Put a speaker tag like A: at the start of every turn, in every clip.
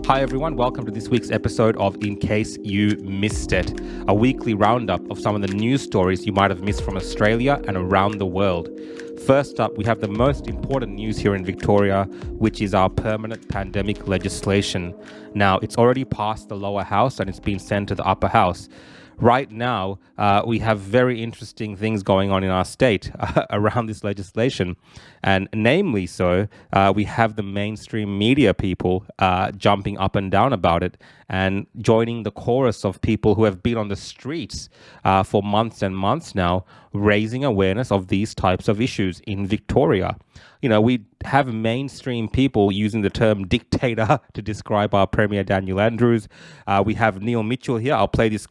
A: Hi everyone, welcome to this week's episode of In Case You Missed It, a weekly roundup of some of the news stories you might have missed from Australia and around the world. First up, we have the most important news here in Victoria, which is our permanent pandemic legislation. Now, it's already passed the lower house and it's been sent to the upper house. Right now, we have very interesting things going on in our state around this legislation. And namely so, we have the mainstream media people jumping up and down about it and joining the chorus of people who have been on the streets for months and months now, raising awareness of these types of issues in Victoria. You know, we have mainstream people using the term dictator to describe our Premier Daniel Andrews. We have Neil Mitchell here. I'll play this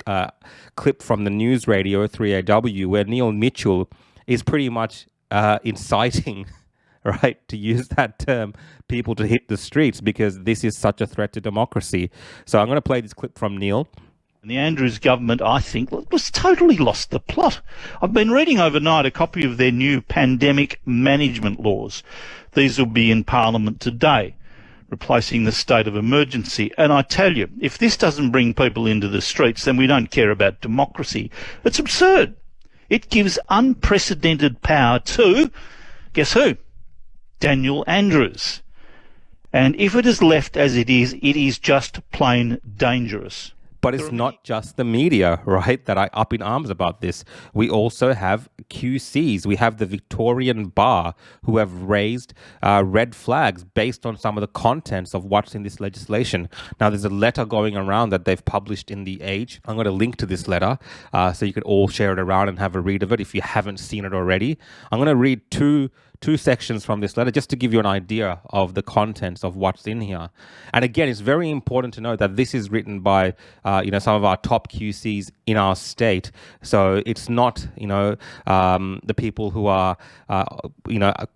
A: clip from the news radio 3AW where Neil Mitchell is pretty much inciting, right, to use that term, people to hit the streets because this is such a threat to democracy. So I'm going to play this clip from Neil.
B: And the Andrews government, I think, was totally lost the plot. I've been reading overnight a copy of their new pandemic management laws. These will be in Parliament today, replacing the state of emergency. And I tell you, if this doesn't bring people into the streets, then we don't care about democracy. It's absurd. It gives unprecedented power to, guess who? Daniel Andrews. And if it is left as it is just plain dangerous.
A: But it's not just the media, right, that are up in arms about this. We also have QCs. We have the Victorian Bar who have raised red flags based on some of the contents of what's in this legislation. Now, there's a letter going around that they've published in The Age. I'm going to link to this letter so you could all share it around and have a read of it if you haven't seen it already. I'm going to read two sections from this letter just to give you an idea of the contents of what's in here. And again, it's very important to note that this is written by some of our top QCs in our state. So it's not the people who are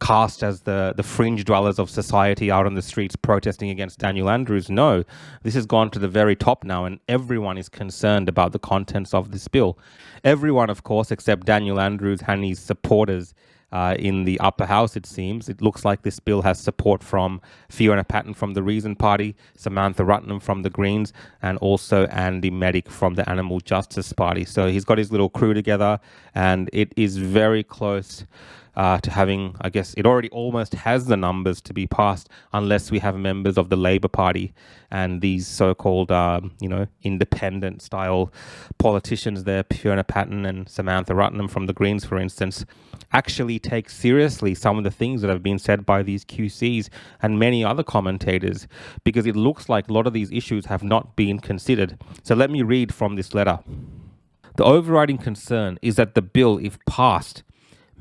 A: cast as the fringe dwellers of society out on the streets protesting against Daniel Andrews. No, this has gone to the very top now, and everyone is concerned about the contents of this bill. Everyone, of course, except Daniel Andrews and his supporters in the upper house, it seems. It looks like this bill has support from Fiona Patten from the Reason Party, Samantha Rutnam from the Greens, and also Andy Medic from the Animal Justice Party. So he's got his little crew together, and it is very close to having, I guess, it already almost has the numbers to be passed unless we have members of the Labour Party and these so-called, independent-style politicians there, Fiona Patten and Samantha Rutnam from the Greens, for instance, actually take seriously some of the things that have been said by these QCs and many other commentators, because it looks like a lot of these issues have not been considered. So let me read from this letter. The overriding concern is that the bill, if passed,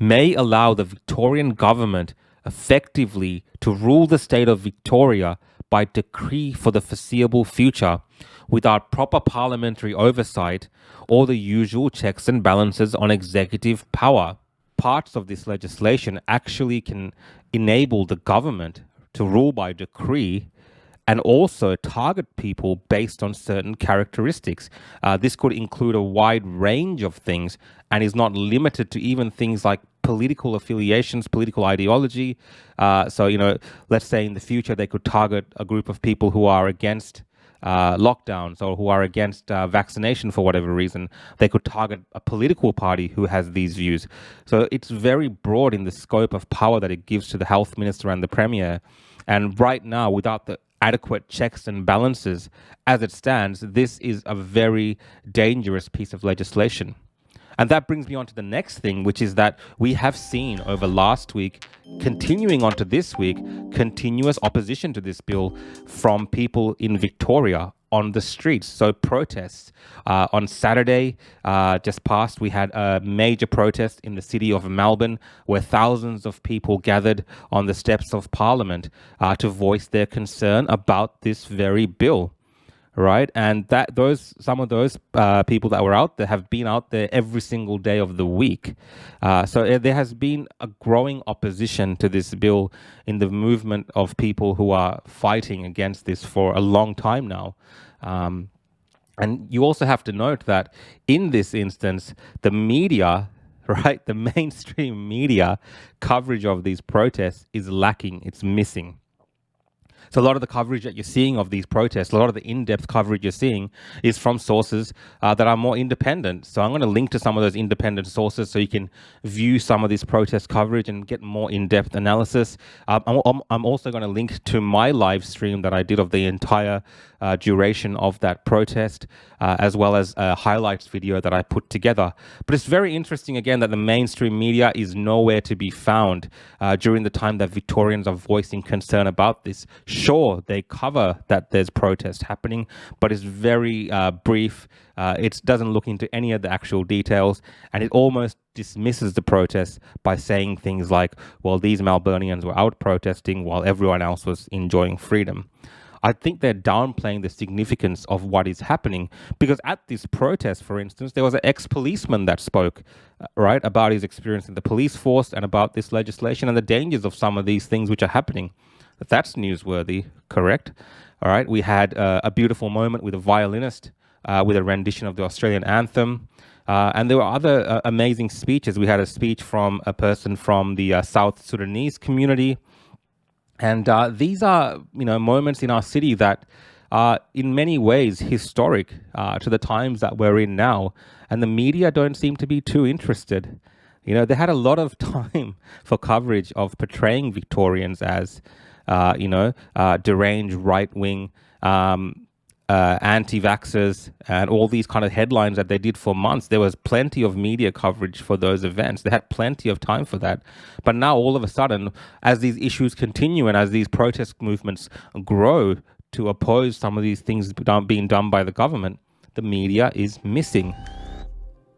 A: may allow the Victorian government effectively to rule the state of Victoria by decree for the foreseeable future without proper parliamentary oversight or the usual checks and balances on executive power. Parts of this legislation actually can enable the government to rule by decree and also target people based on certain characteristics. This could include a wide range of things and is not limited to even things like political affiliations, political ideology. Let's say in the future they could target a group of people who are against lockdowns or who are against vaccination for whatever reason. They could target a political party who has these views. So it's very broad in the scope of power that it gives to the health minister and the premier. And right now, without the adequate checks and balances, as it stands, this is a very dangerous piece of legislation. And that brings me on to the next thing, which is that we have seen over last week, continuing on to this week, continuous opposition to this bill from people in Victoria on the streets. So protests. On Saturday, just past, we had a major protest in the city of Melbourne where thousands of people gathered on the steps of Parliament to voice their concern about this very bill. Right, and some of those people that were out there have been out there every single day of the week. So there has been a growing opposition to this bill in the movement of people who are fighting against this for a long time now. And you also have to note that in this instance, the media, right, the mainstream media coverage of these protests is lacking. It's missing. So a lot of the coverage that you're seeing of these protests, a lot of the in-depth coverage you're seeing is from sources that are more independent. So I'm going to link to some of those independent sources so you can view some of this protest coverage and get more in-depth analysis. I'm also going to link to my live stream that I did of the entire duration of that protest, as well as a highlights video that I put together. But it's very interesting, again, that the mainstream media is nowhere to be found during the time that Victorians are voicing concern about this. Sure, they cover that there's protest happening, but it's very brief. It doesn't look into any of the actual details, and it almost dismisses the protest by saying things like, well, these Melburnians were out protesting while everyone else was enjoying freedom. I think they're downplaying the significance of what is happening, because at this protest, for instance, there was an ex-policeman that spoke, right, about his experience in the police force and about this legislation and the dangers of some of these things which are happening. That's newsworthy, correct? All right, we had a beautiful moment with a violinist with a rendition of the Australian anthem. And there were other amazing speeches. We had a speech from a person from the South Sudanese community. And these are, moments in our city that are in many ways historic to the times that we're in now. And the media don't seem to be too interested. They had a lot of time for coverage of portraying Victorians as, deranged right-wing anti-vaxxers and all these kind of headlines that they did for months. There was plenty of media coverage for those events. They had plenty of time for that. But now all of a sudden, as these issues continue and as these protest movements grow to oppose some of these things being done by the government, the media is missing,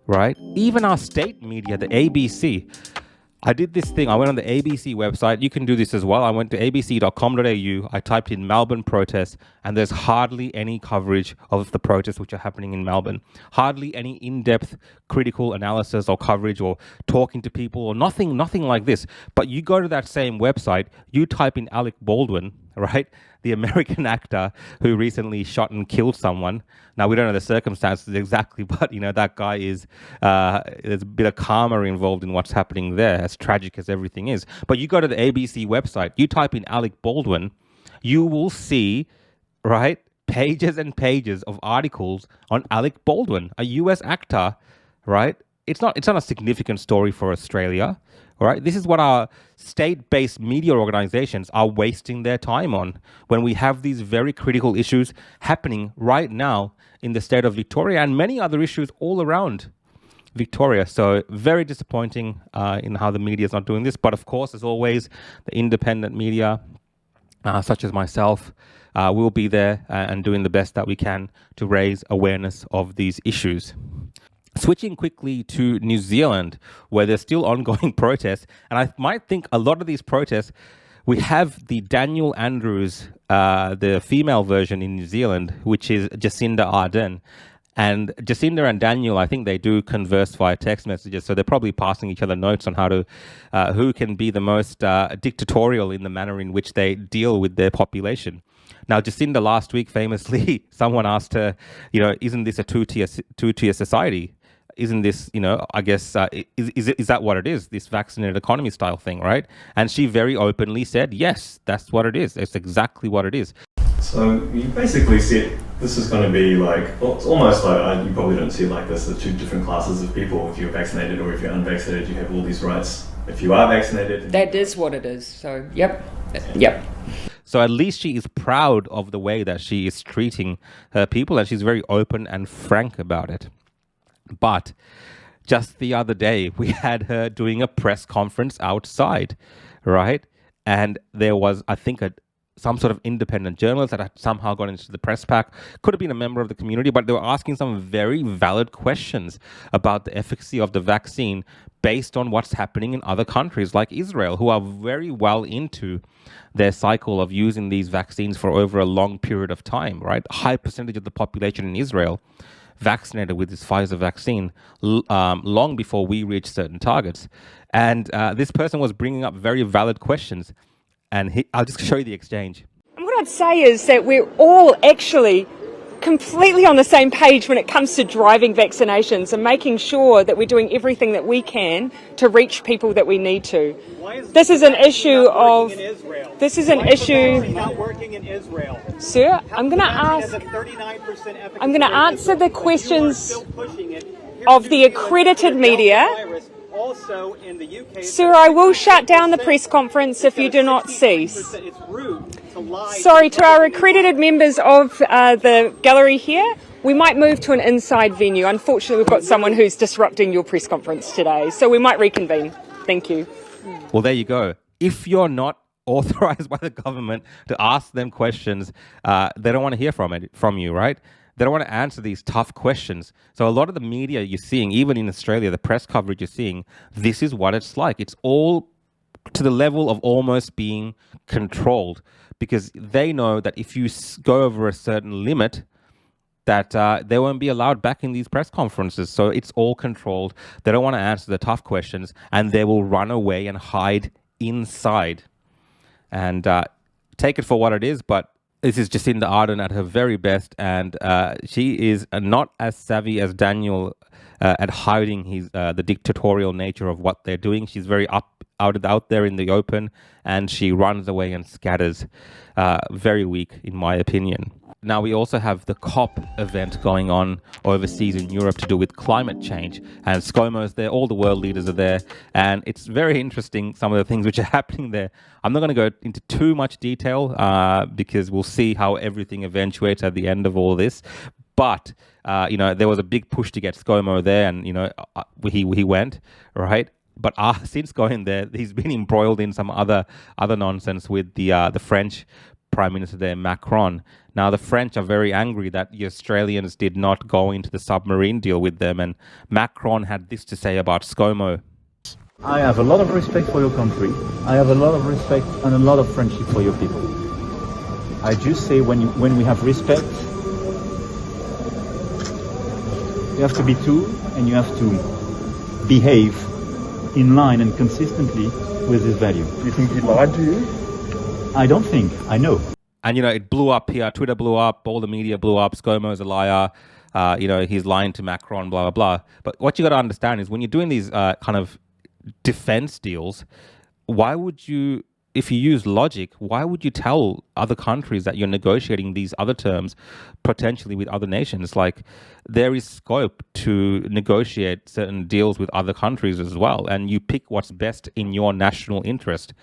A: right? Even our state media, the ABC, I did this thing. I went on the ABC website. You can do this as well. I went to abc.com.au. I typed in Melbourne protests, and there's hardly any coverage of the protests which are happening in Melbourne. Hardly any in-depth critical analysis or coverage or talking to people or nothing like this. But you go to that same website, you type in Alec Baldwin, right? The American actor who recently shot and killed someone. Now, we don't know the circumstances exactly, but, that guy is, there's a bit of karma involved in what's happening there, as tragic as everything is. But you go to the ABC website, you type in Alec Baldwin, you will see, right, pages and pages of articles on Alec Baldwin, a US actor, right? It's not a significant story for Australia. All right, this is what our state-based media organizations are wasting their time on when we have these very critical issues happening right now in the state of Victoria and many other issues all around Victoria. So very disappointing in how the media is not doing this. But of course, as always, the independent media, such as myself, will be there and doing the best that we can to raise awareness of these issues. Switching quickly to New Zealand, where there's still ongoing protests, and I might think a lot of these protests, we have the Daniel Andrews, the female version in New Zealand, which is Jacinda Arden. And Jacinda and Daniel, I think they do converse via text messages, so they're probably passing each other notes on how to, who can be the most dictatorial in the manner in which they deal with their population. Now, Jacinda last week, famously, someone asked her, isn't this a two-tier society? Isn't this, I guess, is that what it is, this vaccinated economy style thing, right? And she very openly said, yes, that's what it is. It's exactly what it is.
C: So you basically said this is going to be it's almost like, you probably don't see it like this, the two different classes of people. If you're vaccinated or if you're unvaccinated, you have all these rights. If you are vaccinated...
D: That is what it is. So, yep.
A: So at least she is proud of the way that she is treating her people, and she's very open and frank about it. But just the other day, we had her doing a press conference outside, right? And there was, I think, some sort of independent journalist that had somehow got into the press pack. Could have been a member of the community, but they were asking some very valid questions about the efficacy of the vaccine based on what's happening in other countries like Israel, who are very well into their cycle of using these vaccines for over a long period of time, right? A high percentage of the population in Israel vaccinated with this Pfizer vaccine long before we reach certain targets. And this person was bringing up very valid questions. And I'll just show you the exchange.
D: And what I'd say is that we're all actually completely on the same page when it comes to driving vaccinations and making sure that we're doing everything that we can to reach people that we need to. This is an issue of. This is an issue.
E: Not working in Israel.
D: Sir, I'm going to ask. I'm going to answer the questions of the accredited media.
E: Also in the UK,
D: Sir, I will shut down the press conference if you do not cease. Sorry, to our accredited members of the gallery here, we might move to an inside venue. Unfortunately, we've got someone who's disrupting your press conference today, so we might reconvene. Thank you.
A: Well, there you go. If you're not authorized by the government to ask them questions, they don't want to hear from you, right? They don't want to answer these tough questions. So a lot of the media you're seeing, even in Australia, the press coverage you're seeing, this is what it's like. It's all to the level of almost being controlled, because they know that if you go over a certain limit, that they won't be allowed back in these press conferences. So it's all controlled. They don't want to answer the tough questions, and they will run away and hide inside. And take it for what it is, but this is Jacinda Arden at her very best, and she is not as savvy as Daniel at hiding the dictatorial nature of what they're doing. She's very out there in the open, and she runs away and scatters. Very weak, in my opinion. Now, we also have the COP event going on overseas in Europe to do with climate change. And ScoMo's there, all the world leaders are there. And it's very interesting, some of the things which are happening there. I'm not going to go into too much detail because we'll see how everything eventuates at the end of all this. But, there was a big push to get ScoMo there, and, he went, right? But since going there, he's been embroiled in some other nonsense with the French Prime Minister there, Macron. Now, the French are very angry that the Australians did not go into the submarine deal with them, and Macron had this to say about ScoMo.
F: I have a lot of respect for your country. I have a lot of respect and a lot of friendship for your people. I just say when we have respect, you have to be true and you have to behave in line and consistently with this value.
G: Do you think he lied to you?
F: I don't think. I know.
A: And, it blew up here. Twitter blew up. All the media blew up. ScoMo's a liar. He's lying to Macron, blah, blah, blah. But what you got to understand is when you're doing these kind of defense deals, why would you, if you use logic, why would you tell other countries that you're negotiating these other terms potentially with other nations? Like, there is scope to negotiate certain deals with other countries as well, and you pick what's best in your national interest.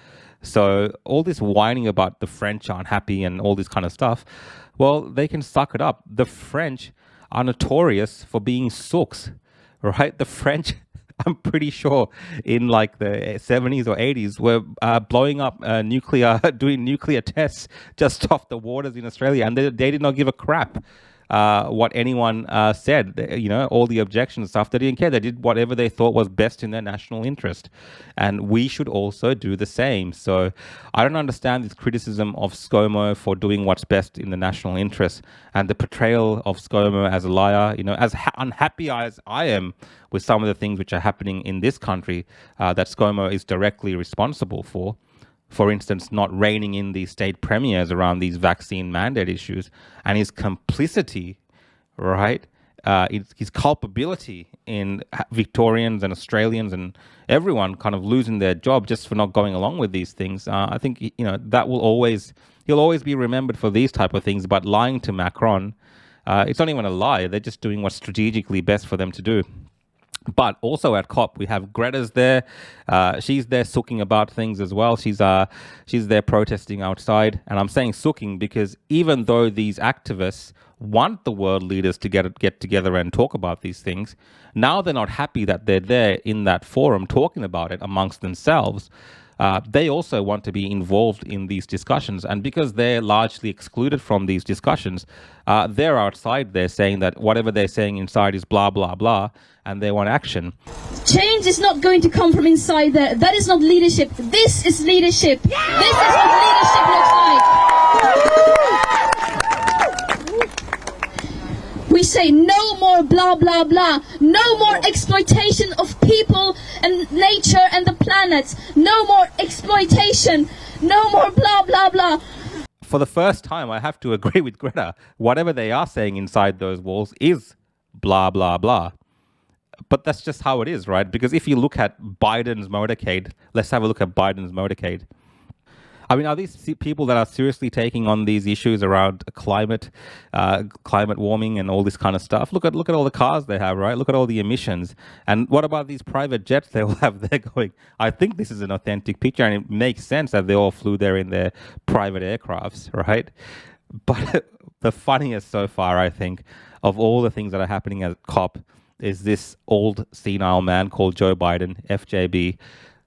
A: So all this whining about the French aren't happy and all this kind of stuff, well, they can suck it up. The French are notorious for being sooks, right? The French, I'm pretty sure, in like the 70s or 80s, were blowing up doing nuclear tests just off the waters in Australia, and they did not give a crap what anyone said. All the objections and stuff, they didn't care. They did whatever they thought was best in their national interest. And we should also do the same. So I don't understand this criticism of ScoMo for doing what's best in the national interest, and the portrayal of ScoMo as a liar. As unhappy as I am with some of the things which are happening in this country that ScoMo is directly responsible for. For instance, not reining in the state premiers around these vaccine mandate issues, and his complicity, right? His culpability in Victorians and Australians and everyone kind of losing their job just for not going along with these things. I think, that he'll always be remembered for these type of things. But lying to Macron, it's not even a lie. They're just doing what's strategically best for them to do. But also at COP, we have Greta's there. She's there sooking about things as well. She's there protesting outside. And I'm saying sooking because even though these activists want the world leaders to get together and talk about these things, now they're not happy that they're there in that forum talking about it amongst themselves. They also want to be involved in these discussions. And because they're largely excluded from these discussions, they're outside there saying that whatever they're saying inside is blah, blah, blah, and they want action.
H: Change is not going to come from inside there. That is not leadership. This is leadership. Yeah! This is what leadership looks like. We say no more blah, blah, blah. No more exploitation of people and nature and the planet. No more exploitation. No more blah, blah, blah.
A: for the first time, I have to agree with Greta. Whatever they are saying inside those walls is blah, blah, blah. But that's just how it is, right? Because if you look at Biden's motorcade, let's have a look at Biden's motorcade. I mean, are these people that are seriously taking on these issues around climate warming and all this kind of stuff? Look at all the cars they have, right? Look at all the emissions. And what about these private jets they all have there going? I think this is an authentic picture, and it makes sense that they all flew there in their private aircrafts, right? But the funniest so far, I think, of all the things that are happening at COP is this old senile man called Joe Biden, FJB,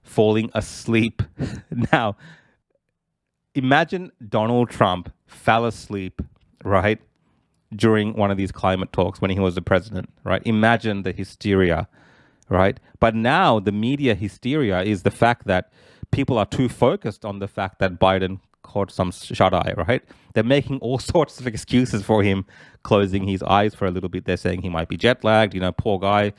A: falling asleep. Now, imagine Donald Trump fell asleep, right, during one of these climate talks when he was the president, right? Imagine the hysteria, right? But now the media hysteria is the fact that people are too focused on the fact that Biden caught some shut-eye, right? They're making all sorts of excuses for him closing his eyes for a little bit. They're saying he might be jet-lagged, poor guy,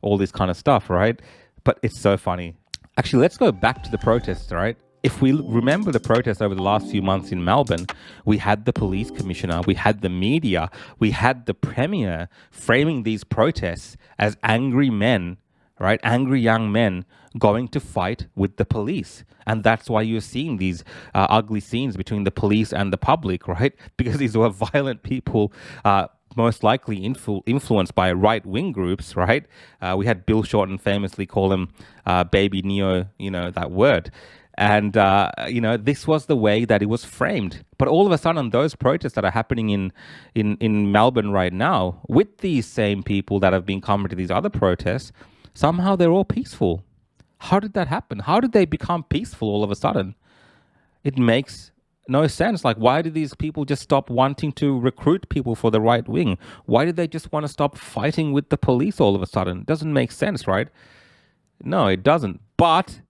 A: all this kind of stuff, right? But it's so funny. Actually, let's go back to the protests, right? If we remember the protests over the last few months in Melbourne, we had the police commissioner, we had the media, we had the premier framing these protests as angry men, right? Angry young men going to fight with the police. And that's why you're seeing these ugly scenes between the police and the public, right? Because these were violent people, most likely influenced by right-wing groups, right? We had Bill Shorten famously call him baby Neo, that word. And, this was the way that it was framed. But all of a sudden, those protests that are happening in Melbourne right now, with these same people that have been coming to these other protests, somehow they're all peaceful. How did that happen? How did they become peaceful all of a sudden? It makes no sense. Like, why did these people just stop wanting to recruit people for the right wing? Why did they just want to stop fighting with the police all of a sudden? It doesn't make sense, right? No, it doesn't. But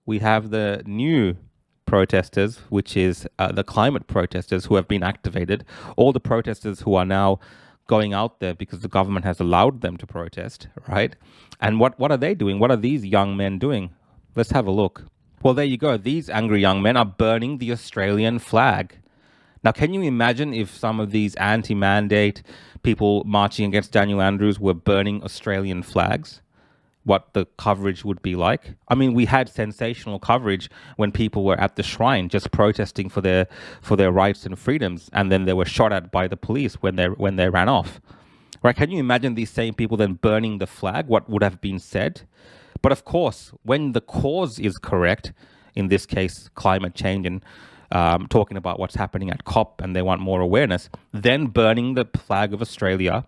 A: we have the new protesters, which is the climate protesters who have been activated. All the protesters who are now going out there because the government has allowed them to protest, right? And what are they doing? What are these young men doing? Let's have a look. Well, there you go. These angry young men are burning the Australian flag. Now, can you imagine if some of these anti-mandate people marching against Daniel Andrews were burning Australian flags? What the coverage would be like? I mean, we had sensational coverage when people were at the shrine just protesting for their rights and freedoms, and then they were shot at by the police when they ran off. Right? Can you imagine these same people then burning the flag? What would have been said? But of course, when the cause is correct, in this case, climate change, and talking about what's happening at COP, and they want more awareness, then burning the flag of Australia,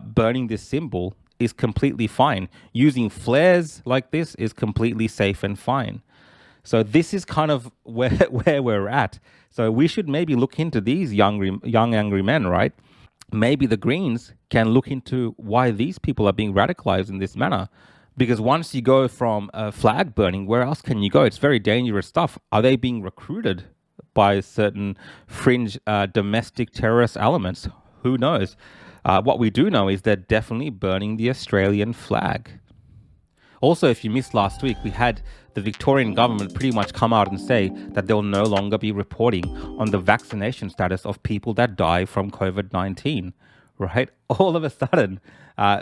A: burning this symbol, is completely fine. Using flares like this is completely safe and fine. So this is kind of where we're at. So we should maybe look into these young angry men, right? Maybe the Greens can look into why these people are being radicalized in this manner. Because once you go from flag burning, where else can you go? It's very dangerous stuff. Are they being recruited by certain fringe domestic terrorist elements? Who knows? What we do know is they're definitely burning the Australian flag. Also, if you missed last week, we had the Victorian government pretty much come out and say that they'll no longer be reporting on the vaccination status of people that die from COVID-19, right? All of a sudden,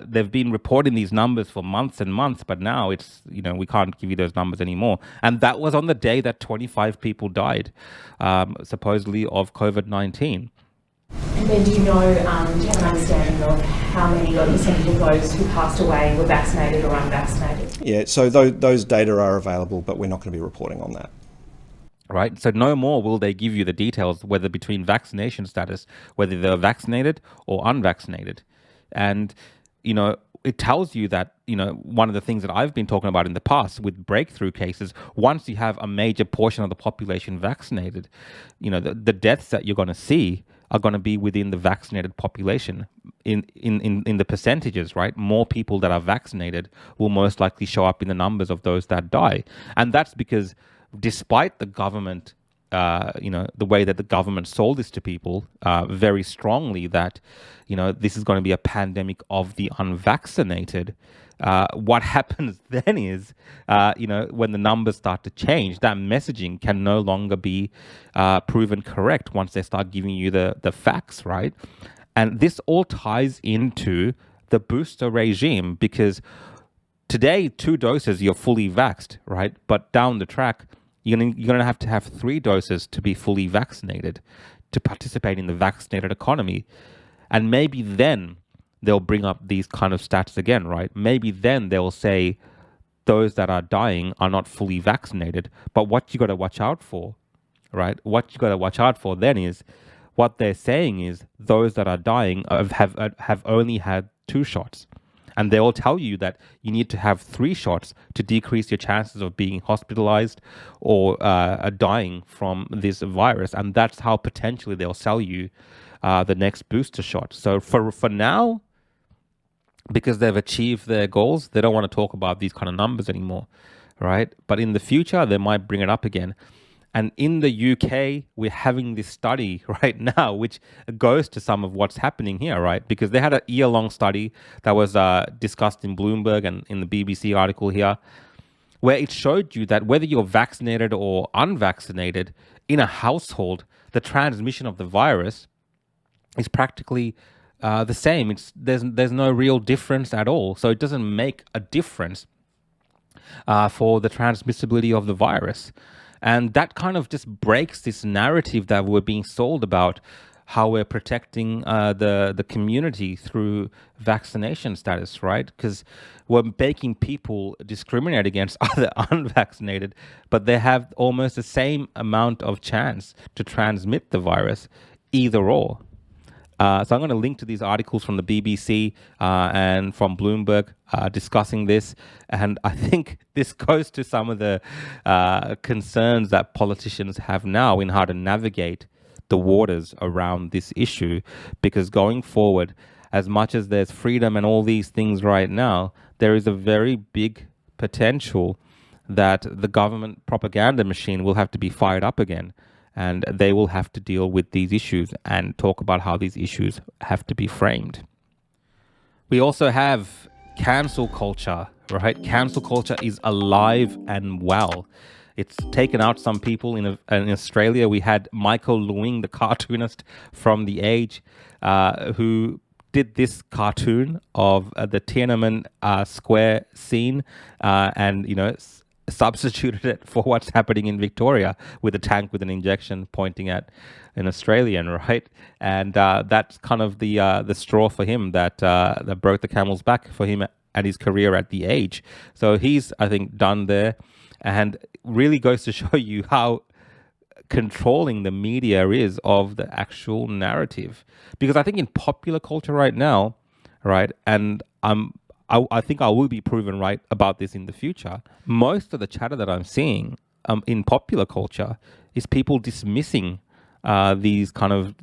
A: they've been reporting these numbers for months and months, but now it's, we can't give you those numbers anymore. And that was on the day that 25 people died, supposedly of COVID-19.
G: And then do you have an understanding of how many or percentage of those who passed away were vaccinated or unvaccinated?
I: Yeah, so those data are available, but we're not going to be reporting on that.
A: Right, so no more will they give you the details, whether between vaccination status, whether they're vaccinated or unvaccinated. And, it tells you that, one of the things that I've been talking about in the past with breakthrough cases, once you have a major portion of the population vaccinated, the deaths that you're going to see are going to be within the vaccinated population in the percentages, right? More people that are vaccinated will most likely show up in the numbers of those that die. And that's because despite the government the way that the government sold this to people very strongly, that, this is going to be a pandemic of the unvaccinated. What happens then is, when the numbers start to change, that messaging can no longer be proven correct once they start giving you the facts, right? And this all ties into the booster regime, because today, 2 doses, you're fully vaxxed, right? But down the track, you're going to have 3 doses to be fully vaccinated to participate in the vaccinated economy. And maybe then they'll bring up these kind of stats again, right? Maybe then they'll say those that are dying are not fully vaccinated. But what you got to watch out for, right? What you got to watch out for then is, what they're saying is those that are dying have only had 2 shots. And they'll tell you that you need to have 3 shots to decrease your chances of being hospitalized or dying from this virus. And that's how potentially they'll sell you the next booster shot. So for now, because they've achieved their goals, they don't want to talk about these kind of numbers anymore, right? But in the future, they might bring it up again. And in the UK, we're having this study right now, which goes to some of what's happening here, right? Because they had a year-long study that was discussed in Bloomberg and in the BBC article here, where it showed you that whether you're vaccinated or unvaccinated in a household, the transmission of the virus is practically the same. There's no real difference at all. So it doesn't make a difference for the transmissibility of the virus. And that kind of just breaks this narrative that we're being sold about how we're protecting the community through vaccination status, right? Because we're making people discriminate against other unvaccinated, but they have almost the same amount of chance to transmit the virus, either or. So I'm going to link to these articles from the BBC and from Bloomberg discussing this. And I think this goes to some of the concerns that politicians have now in how to navigate the waters around this issue. Because going forward, as much as there's freedom and all these things right now, there is a very big potential that the government propaganda machine will have to be fired up again. And they will have to deal with these issues and talk about how these issues have to be framed. We also have cancel culture, right? Cancel culture is alive and well. It's taken out some people in Australia. We had Michael Leuing, the cartoonist from The Age, who did this cartoon of the Tiananmen Square scene and, substituted it for what's happening in Victoria with a tank with an injection pointing at an Australian, right? And that's kind of the straw for him that broke the camel's back for him at his career at The Age. So he's, I think, done there, and really goes to show you how controlling the media is of the actual narrative. Because I think in popular culture right now, right, and I think I will be proven right about this in the future. Most of the chatter that I'm seeing in popular culture is people dismissing these kind of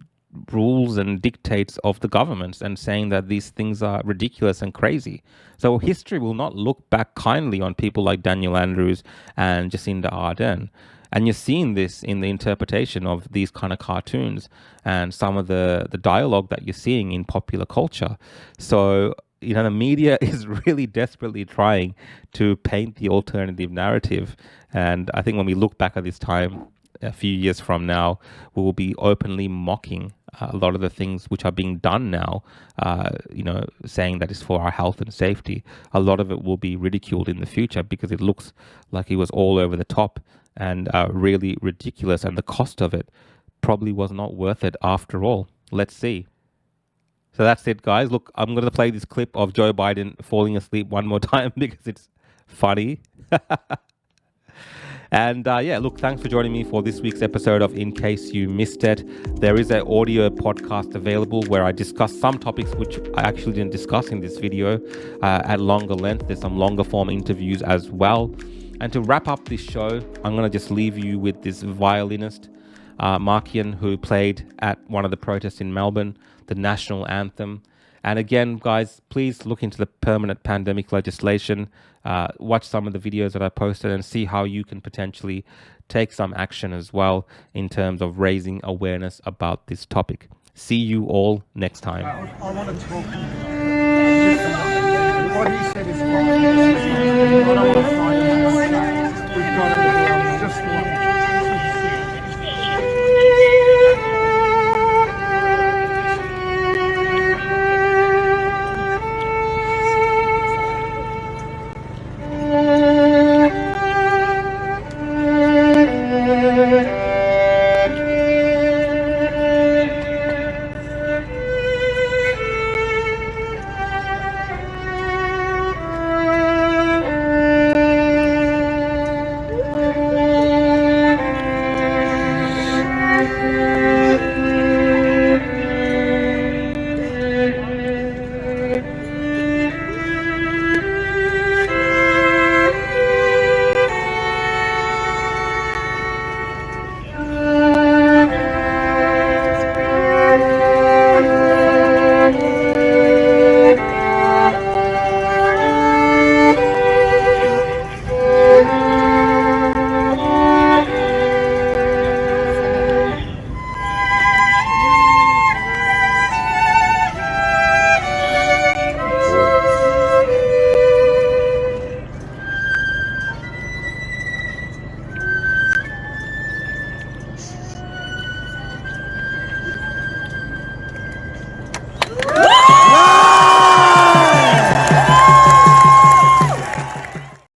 A: rules and dictates of the governments and saying that these things are ridiculous and crazy. So history will not look back kindly on people like Daniel Andrews and Jacinda Arden. And you're seeing this in the interpretation of these kind of cartoons and some of the dialogue that you're seeing in popular culture. So the media is really desperately trying to paint the alternative narrative. And I think when we look back at this time, a few years from now, we will be openly mocking a lot of the things which are being done now, saying that it's for our health and safety. A lot of it will be ridiculed in the future because it looks like it was all over the top and really ridiculous. And the cost of it probably was not worth it after all. Let's see. So that's it, guys. Look, I'm going to play this clip of Joe Biden falling asleep one more time because it's funny. And look, thanks for joining me for this week's episode of In Case You Missed It. There is an audio podcast available where I discuss some topics which I actually didn't discuss in this video at longer length. There's some longer form interviews as well. And to wrap up this show, I'm going to just leave you with this violinist, Markian, who played at one of the protests in Melbourne, the national anthem. And again, guys, please look into the permanent pandemic legislation, watch some of the videos that I posted and see how you can potentially take some action as well in terms of raising awareness about this topic. See you all next time.
J: I want to talk. What he said is wrong. I don't want to